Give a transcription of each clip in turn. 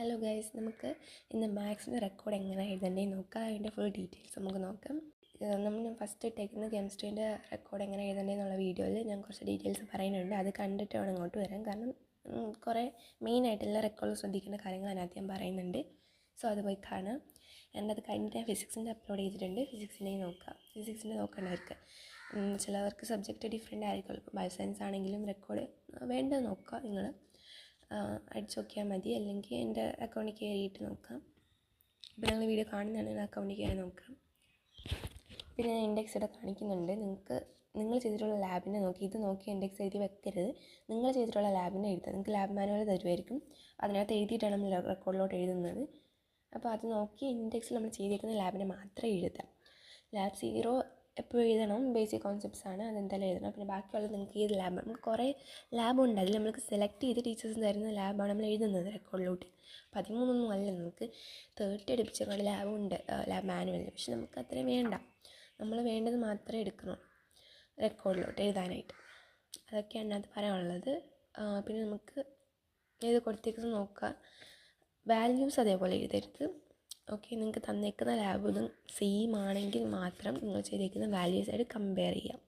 Hello guys, നമുക്ക് ഇന്ന് മാത്സിൻ്റെ record എങ്ങനെ എഴുതേണ്ടതെന്ന് നോക്കാം. അതിൻ്റെ ഫുൾ ഡീറ്റെയിൽസ് നമുക്ക് നോക്കാം. നമ്മൾ ഫസ്റ്റ് ഇട്ടേക്കുന്ന കെമിസ്ട്രീൻ്റെ റെക്കോർഡ് എങ്ങനെ എഴുതേണ്ടതെന്നുള്ള വീഡിയോയിൽ ഞാൻ കുറച്ച് ഡീറ്റെയിൽസ് പറയുന്നുണ്ട്. അത് കണ്ടിട്ട് വേണം ഇങ്ങോട്ട് വരാൻ. കാരണം കുറേ മെയിനായിട്ടുള്ള റെക്കോർഡിൽ ശ്രദ്ധിക്കേണ്ട കാര്യങ്ങൾ അതിനകത്ത് ഞാൻ പറയുന്നുണ്ട്. സോ അത് പോയി കാണാം. അത് കഴിഞ്ഞിട്ട് ഞാൻ ഫിസിക്സിൻ്റെ അപ്ലോഡ് ചെയ്തിട്ടുണ്ട്. ഫിസിക്സിൻ്റെയും നോക്കാം. ഫിസിക്സിൻ്റെ നോക്കേണ്ടവർക്ക് ചിലവർക്ക് സബ്ജക്റ്റ് ഡിഫറെൻ്റ് ആയിരിക്കുമല്ലോ. ഇപ്പോൾ ബയോ സയൻസ് ആണെങ്കിലും റെക്കോർഡ് വേണ്ടത് നോക്കുക. നിങ്ങൾ അടിച്ച് നോക്കിയാൽ മതി, അല്ലെങ്കിൽ എൻ്റെ അക്കൗണ്ടിൽ കയറിയിട്ട് നോക്കാം. ഇപ്പോൾ നിങ്ങൾ വീഡിയോ കാണുന്നതാണെങ്കിൽ അക്കൗണ്ടിൽ കയറി നോക്കാം. പിന്നെ ഞാൻ ഇൻഡെക്സ് ഇവിടെ കാണിക്കുന്നുണ്ട്. നിങ്ങൾ ചെയ്തിട്ടുള്ള ലാബിനെ നോക്കി ഇത് നോക്കി ഇൻഡെക്സ് എഴുതി വെക്കരുത്. നിങ്ങൾ ചെയ്തിട്ടുള്ള ലാബിനെ എഴുതുക. നിങ്ങൾക്ക് ലാബ് മാനുവൽ തരുമായിരിക്കും. അതിനകത്ത് എഴുതിയിട്ടാണ് നമ്മൾ റെക്കോർഡിലോട്ട് എഴുതുന്നത്. അപ്പോൾ അത് നോക്കി ഇൻഡെക്സിൽ നമ്മൾ ചെയ്തിരിക്കുന്ന ലാബിനെ മാത്രമേ എഴുതാം. ലാബ് 0 എപ്പോഴും എഴുതണം. ബേസിക് കോൺസെപ്റ്റ്സ് ആണ്, അതെന്തായാലും എഴുതണം. പിന്നെ ബാക്കിയുള്ളത് നിങ്ങൾക്ക് ഏത് ലാബ്, നമുക്ക് കുറേ ലാബുണ്ട്. അതിൽ നമുക്ക് സെലക്ട് ചെയ്ത് ടീച്ചേഴ്സ് തരുന്ന ലാബാണ് നമ്മൾ എഴുതുന്നത് റെക്കോർഡിലോട്ട്. 13 അല്ല, നമുക്ക് 30 അടുപ്പിച്ചൊക്കെ ലാബുണ്ട് ലാബ് മാനുവലിൽ. പക്ഷെ നമുക്ക് അത്രയും വേണ്ട. നമ്മൾ വേണ്ടത് മാത്രമേ എടുക്കണം റെക്കോർഡിലോട്ട് എഴുതാനായിട്ട്. അതൊക്കെയാണ് അത് പറയാനുള്ളത്. പിന്നെ നമുക്ക് ഏത് കൊടുത്തേക്കുന്നത് നോക്കാം. വാല്യൂസ് അതേപോലെ എഴുതരുത്. ഓക്കെ, നിങ്ങൾക്ക് തന്നേക്കുന്ന ലാബ് ഇതും സെയിം ആണെങ്കിൽ മാത്രം നിങ്ങൾ ചെയ്തേക്കുന്ന വാല്യൂസായിട്ട് കമ്പയർ ചെയ്യാം.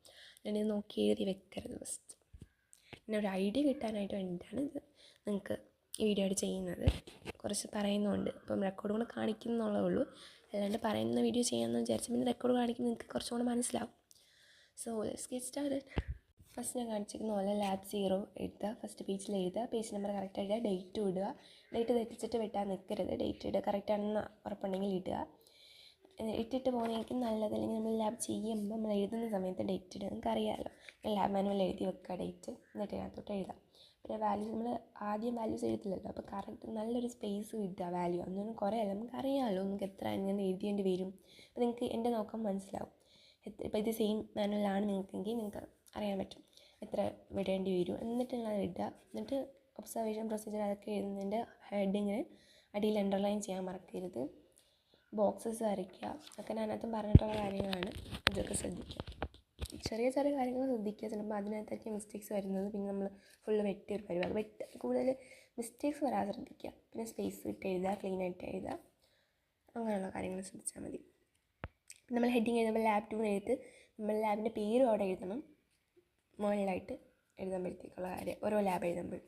ഞാൻ ഇത് നോക്കി എഴുതി വെക്കരുത് ഫസ്റ്റ്. പിന്നെ ഒരു ഐഡിയ കിട്ടാനായിട്ട് വേണ്ടിയിട്ടാണ് ഇത് നിങ്ങൾക്ക് ഈ വീഡിയോ ആയിട്ട് ചെയ്യുന്നത്. കുറച്ച് പറയുന്നുണ്ട്, ഇപ്പം റെക്കോർഡ് കൂടെ കാണിക്കുന്നുള്ളേ ഉള്ളൂ. അല്ലാണ്ട് പറയുന്ന വീഡിയോ ചെയ്യാമെന്ന് വിചാരിച്ചു പിന്നെ റെക്കോർഡ് കാണിക്കുമ്പോൾ നിങ്ങൾക്ക് കുറച്ചും കൂടെ മനസ്സിലാവും. So let's get started. First ഞാൻ കാണിച്ചിരിക്കുന്ന പോലെ ലാബ് 0 എഴുതുക. ഫസ്റ്റ് പേജിൽ എഴുതുക. പേജ് നമ്പർ കറക്റ്റ് എഴുതുക. ഡേറ്റ് ഇടുക. ഡേറ്റ് തെറ്റിച്ചിട്ട് വെട്ടാൻ നിൽക്കരുത്. ഡേറ്റ് ഇടുക, കറക്റ്റാണെന്ന് ഉറപ്പുണ്ടെങ്കിൽ ഇടുക. ഇട്ടിട്ട് പോകുന്നതായിരിക്കും നല്ലത്. അല്ലെങ്കിൽ നമ്മൾ ലാബ് ചെയ്യുമ്പോൾ നമ്മൾ എഴുതുന്ന സമയത്ത് ഡേറ്റ് ഇടുക. നിങ്ങൾക്ക് അറിയാമല്ലോ, ലാബ് മാനുവൽ എഴുതി വെക്കുക ഡേറ്റ്, എന്നിട്ട് അതിനകത്തോട്ട് എഴുതാം. പിന്നെ വാല്യൂസ് നമ്മൾ ആദ്യം വാല്യൂസ് എഴുതില്ലല്ലോ, അപ്പോൾ കറക്റ്റ് നല്ലൊരു സ്പേസ് കിട്ടുക. വാല്യൂ അന്നൊന്നും കുറേ അല്ല, നമുക്ക് അറിയാമല്ലോ നമുക്ക് എത്ര ഇങ്ങനെ എഴുതേണ്ടി വരും. അപ്പോൾ നിങ്ങൾക്ക് എൻ്റെ നോക്കാൻ മനസ്സിലാവും. ഇപ്പോൾ ഇത് സെയിം മാനുവലാണ് നിങ്ങൾക്കെങ്കിൽ നിങ്ങൾക്ക് അറിയാൻ പറ്റും എത്ര വിടേണ്ടി വരും. എന്നിട്ട് നിങ്ങൾ ഇടുക. എന്നിട്ട് ഒബ്സർവേഷൻ പ്രൊസീജിയർ അതൊക്കെ എഴുതുന്നതിൻ്റെ ഹെഡിങ്ങിന് അടിയിൽ അണ്ടർലൈൻ ചെയ്യാൻ മറക്കരുത്. ബോക്സസ് വരയ്ക്കുക. അതൊക്കെ ഞാൻ അതിനകത്തും പറഞ്ഞിട്ടുള്ള കാര്യങ്ങളാണ്. ഇതൊക്കെ ശ്രദ്ധിക്കുക. ചെറിയ ചെറിയ കാര്യങ്ങൾ ശ്രദ്ധിക്കുക. ചിലപ്പോൾ അതിനകത്തൊക്കെ മിസ്റ്റേക്സ് വരുന്നത്. പിന്നെ നമ്മൾ ഫുള്ള് വെട്ടിയ ഒരു പരിപാടി, കൂടുതൽ മിസ്റ്റേക്സ് വരാതെ ശ്രദ്ധിക്കുക. പിന്നെ സ്പേസ് ഇട്ട് എഴുതുക, ക്ലീനായിട്ട് എഴുതുക. അങ്ങനെയുള്ള കാര്യങ്ങൾ ശ്രദ്ധിച്ചാൽ മതി. നമ്മൾ ഹെഡിങ് എഴുതുമ്പോൾ ലാബ് 2 എഴുത്ത് നമ്മൾ ലാബിൻ്റെ പേരും അവിടെ എഴുതണം. മുകളിലായിട്ട് എഴുതുമ്പോഴത്തേക്കുള്ള കാര്യം ഓരോ ലാബ് എഴുതുമ്പോൾ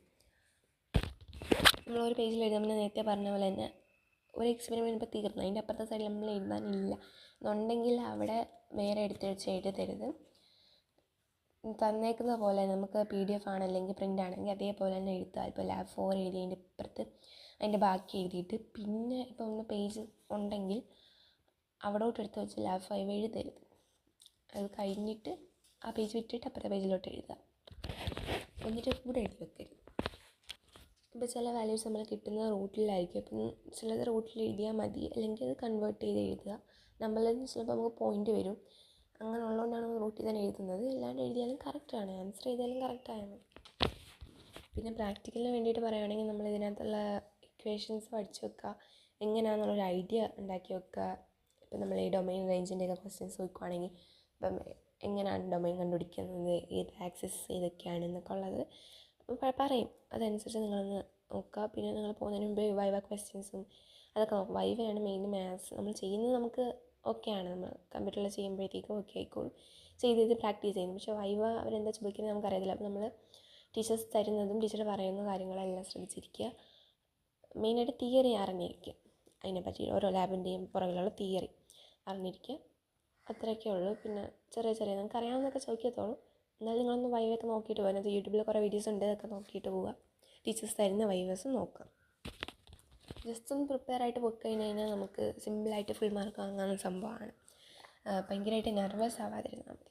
നമ്മൾ ഒരു പേജിൽ എഴുതുമ്പോൾ നേരത്തെ പറഞ്ഞ പോലെ തന്നെ ഒരു എക്സ്പെരിമെൻറ്റ് ഇപ്പോൾ തീർന്നു, അതിൻ്റെ അപ്പുറത്തെ സൈഡിൽ നമ്മൾ എഴുതാനില്ല എന്നുണ്ടെങ്കിൽ അവിടെ വേറെ എടുത്ത് വെച്ച് എഴുതരുത്. തന്നേക്കുന്ന പോലെ നമുക്ക് PDF ആണെങ്കിൽ പ്രിൻ്റ് ആണെങ്കിൽ അതേപോലെ തന്നെ എഴുതുക. ഇപ്പോൾ ലാബ് 4 എഴുതിയതിൻ്റെ ഇപ്പുറത്ത് അതിൻ്റെ ബാക്കി എഴുതിയിട്ട് പിന്നെ ഇപ്പോൾ ഒന്ന് പേജ് ഉണ്ടെങ്കിൽ അവിടോട്ട് എടുത്ത് വെച്ച് ലാബ് 5 എഴുതരുത്. അത് കഴിഞ്ഞിട്ട് ആ പേജ് വിട്ടിട്ട് അപ്പുറത്തെ പേജിലോട്ട് എഴുതുക. എന്നിട്ട് കൂടെ എഴുതി വെക്കരുത്. ഇപ്പോൾ ചില വാല്യൂസ് നമ്മൾ കിട്ടുന്ന റൂട്ടിലായിരിക്കും. അപ്പം ചിലത് റൂട്ടിൽ എഴുതിയാൽ മതി, അല്ലെങ്കിൽ അത് കൺവേർട്ട് ചെയ്ത് എഴുതുക. നമ്മളിൽ ചിലപ്പോൾ നമുക്ക് പോയിൻ്റ് വരും. അങ്ങനെ ഉള്ളതുകൊണ്ടാണ് നമ്മൾ റൂട്ടിൽ തന്നെ എഴുതുന്നത്. അല്ലാണ്ട് എഴുതിയാലും കറക്റ്റാണ്, ആൻസർ ചെയ്താലും കറക്റ്റായാൽ മതി. പിന്നെ പ്രാക്ടിക്കലിന് വേണ്ടിയിട്ട് പറയുകയാണെങ്കിൽ നമ്മൾ ഇതിനകത്തുള്ള ഇക്വേഷൻസ് പഠിച്ച് വെക്കുക. എങ്ങനെയാണെന്നുള്ളൊരു ഐഡിയ ഉണ്ടാക്കി വെക്കുക. ഇപ്പം നമ്മൾ ഈ ഡൊമൈൻ റേഞ്ചിൻ്റെയൊക്കെ ക്വസ്റ്റ്യൻസ് ചോദിക്കുകയാണെങ്കിൽ ഇപ്പം എങ്ങനെയാണ് ഡൊമൈൻ കണ്ടുപിടിക്കുന്നത്, ഏത് ആക്സിസ് ഏതൊക്കെയാണ് എന്നൊക്കെ ഉള്ളത് പറയും. അതനുസരിച്ച് നിങ്ങളൊന്ന് നോക്കുക. പിന്നെ നിങ്ങൾ പോകുന്നതിന് മുമ്പ് വൈവ ക്വസ്റ്റ്യൻസും അതൊക്കെ നോക്കും. വൈവയാണ് മെയിൻ. മാത്സ് നമ്മൾ ചെയ്യുന്നത് നമുക്ക് ഓക്കെയാണ്, നമ്മൾ കമ്പ്യൂട്ടറിൽ ചെയ്യുമ്പോഴത്തേക്കും ഓക്കെ ആയിക്കോളും. ചെയ്ത് പ്രാക്ടീസ് ചെയ്യുന്നു. പക്ഷേ വൈവ അവരെന്താ ചോദിക്കുന്നത് നമുക്കറിയത്തില്ല. അപ്പോൾ നമ്മൾ ടീച്ചേഴ്സ് തരുന്നതും ടീച്ചർ പറയുന്ന കാര്യങ്ങളെല്ലാം ശ്രദ്ധിച്ചിരിക്കുക. മെയിനായിട്ട് തിയറി അറിഞ്ഞിരിക്കുക. അതിനെപ്പറ്റി ഓരോ ലാബിൻ്റെയും പുറകിലുള്ള തിയറി അറിഞ്ഞിരിക്കുക. അത്രയൊക്കെ ഉള്ളൂ. പിന്നെ ചെറിയ നിങ്ങൾക്ക് അറിയാവുന്നതൊക്കെ ചോദിക്കത്തുള്ളൂ. എന്നാലും നിങ്ങളൊന്ന് വൈവൊക്കെ നോക്കിയിട്ട് പോകുക. അതിനകത്ത് യൂട്യൂബിൽ കുറേ വീഡിയോസ് ഉണ്ട്, അതൊക്കെ നോക്കിയിട്ട് പോവുക. ടീച്ചേഴ്സ് തരുന്ന വൈവസും നോക്കുക. ജസ്റ്റ് ഒന്ന് പ്രിപ്പയർ ആയിട്ട് പോയി കഴിഞ്ഞാൽ നമുക്ക് സിമ്പിളായിട്ട് ഫുൾ മാർക്ക് വാങ്ങാവുന്ന സംഭവമാണ്. ഭയങ്കരമായിട്ട് നെർവസ് ആവാതിരുന്നാൽ മതി.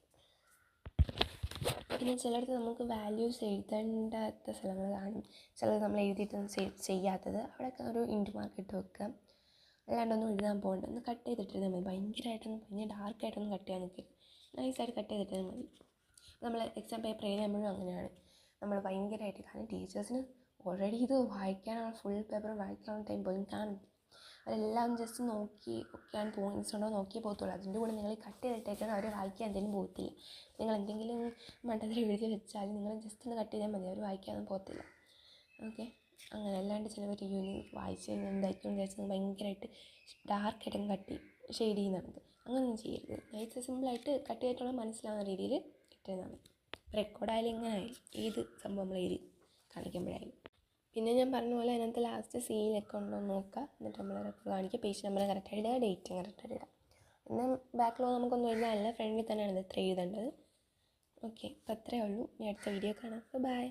പിന്നെ ചിലയിടത്ത് നമുക്ക് വാല്യൂസ് എഴുതേണ്ടാത്ത സ്ഥലങ്ങൾ കാണും. ചിലത് നമ്മൾ എഴുതിയിട്ടൊന്നും ചെയ്യാത്തത്, അവിടെയൊക്കെ ഒരു ഇൻറ്റു മാർക്ക് ഇട്ട് വെക്കുക. അല്ലാണ്ടൊന്നും എഴുതാൻ പോകണ്ട. ഒന്ന് കട്ട് ചെയ്തിട്ടിരുന്നാൽ മതി. ഭയങ്കര ഡാർക്കായിട്ടൊന്നും കട്ട് ചെയ്യാൻ നിൽക്കരുത്. നൈസായിട്ട് കട്ട് ചെയ്തിട്ടാൽ മതി. നമ്മൾ എക്സാം പേപ്പർ എഴുതുമ്പോഴും അങ്ങനെയാണ്. നമ്മൾ ഭയങ്കരമായിട്ട്, കാരണം ടീച്ചേഴ്സിന് ഓൾറെഡി ഇത് വായിക്കാനുള്ള ഫുൾ പേപ്പർ വായിക്കാനുള്ള ടൈം പോലും കാണില്ല. അവരെല്ലാം ജസ്റ്റ് നോക്കി ഒക്കെയാണ് പോയിൻറ്റ്സ് ഉണ്ടോ നോക്കി പോകത്തുള്ളൂ. അതിൻ്റെ കൂടെ നിങ്ങൾ കട്ട് ചെയ്തിട്ടേക്കാണ് അവർ വായിക്കാൻ എന്തെങ്കിലും പോകത്തില്ല. നിങ്ങൾ എന്തെങ്കിലും മണ്ടത്തിൽ എഴുതി വെച്ചാൽ നിങ്ങൾ ജസ്റ്റ് ഒന്ന് കട്ട് ചെയ്താൽ മതി, അവർ വായിക്കാനൊന്നും പോകത്തില്ല. ഓക്കെ, അങ്ങനെ അല്ലാണ്ട് ചിലവർ വായിച്ച് കഴിഞ്ഞാൽ എന്തായിരിക്കും വിചാരിച്ചത് ഭയങ്കരമായിട്ട് ഡാർക്കായിട്ടും കട്ടി ഷെയ്ഡ് ചെയ്യുന്നത്. അങ്ങനെയൊന്നും ചെയ്യരുത്. നൈസ് സിമ്പിളായിട്ട് കട്ട് ചെയ്തിട്ടുള്ള മനസ്സിലാവുന്ന രീതിയിൽ ഇട്ടിരുന്നാൽ മതി. റെക്കോർഡായാലും ഇങ്ങനെ ആയാലും ഏത് സംഭവം നമ്മൾ എഴുതി കാണിക്കുമ്പോഴായാലും. പിന്നെ ഞാൻ പറഞ്ഞ പോലെ അതിനകത്ത് ലാസ്റ്റ് സീലൊക്കെ ഉണ്ടോ എന്ന് നോക്കുക. എന്നിട്ട് നമ്മൾ റെക്കോർഡ് കാണിക്കുക. പേജ് നമ്പർ കറക്റ്റായിട്ട് ഇടുക, ഡേറ്റും കറക്റ്റായിട്ട് ഇടുക. എന്നാൽ ബാക്കിലോ നമുക്കൊന്നും എഴുതാനല്ല, ഫ്രണ്ടിൽ തന്നെയാണ് ഇത് ഇത്ര എഴുതേണ്ടത്. ഓക്കെ, അപ്പോൾ അത്രയേ ഉള്ളൂ. ഇനി അടുത്ത വീഡിയോ കാണാം. ബൈ.